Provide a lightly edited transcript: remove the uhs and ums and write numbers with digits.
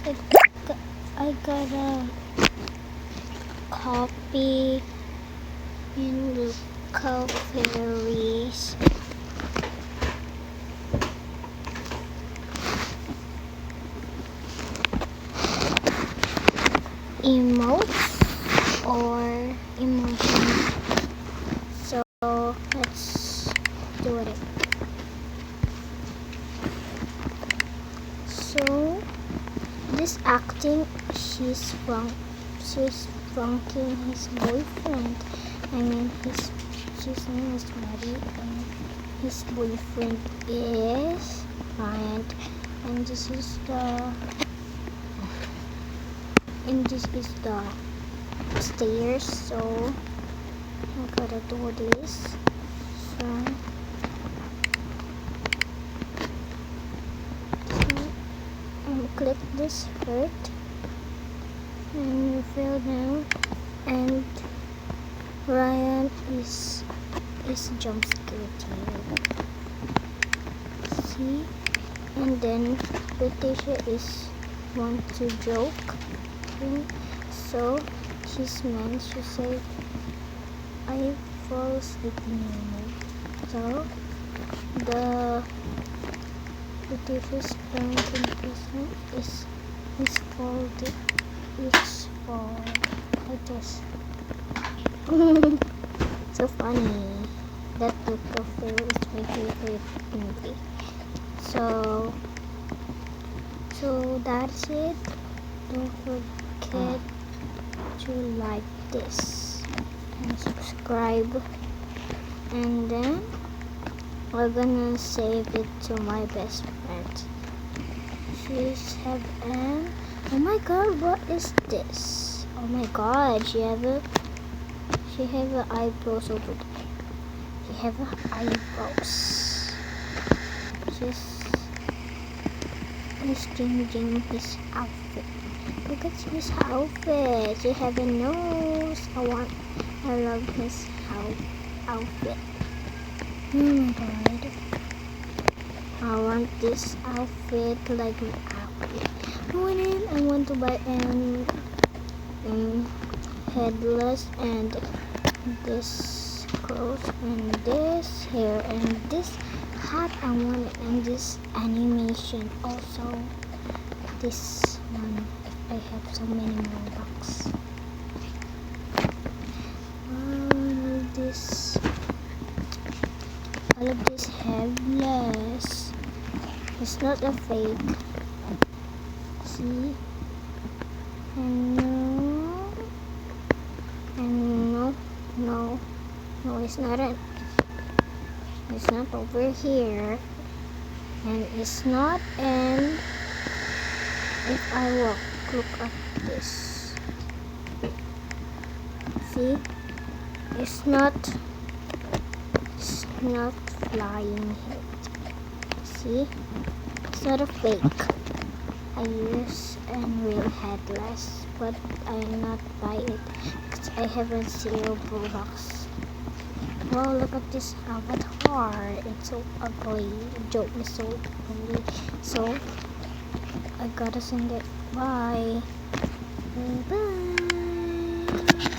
I, I got a copy in local fairies. Emotes or emotions. So let's do it. So this acting, she's flunking his boyfriend. His name is Mary, and his boyfriend is Ryan. And this is the stairs. So I gotta do this. Click this hurt and you fell down, and Ryan is jump scared you. See? And then Letitia is want to joke him, so she's mean. She say, I fall asleep in you. So the Letitia's parenting person is folded. It's for like this. So funny. That book of Pharaoh is my favorite movie. So that's it. Don't forget to like this and subscribe, and then we're gonna save it to my best friend. She's have an, oh my god, what is this? Oh my god, she have eyebrows over there. She have eyebrows. He's changing his outfit. Look at his outfit. He have a nose. I love his outfit. Oh my god. I want this outfit like my outfit. I want to buy an headless and this clothes and this hair and this hat I want it, and this animation also. This one if I have so many more bucks. All of this headless. It's not a fake. See? And no, it's not over here, and it's not. And if I look at this, see, it's not flying head. See, it's not a fake. I use a real headless, but I not buy it because I haven't zero bucks. Wow, look at this avatar. It's so ugly. The joke is so ugly. So I gotta send it. Bye. Bye.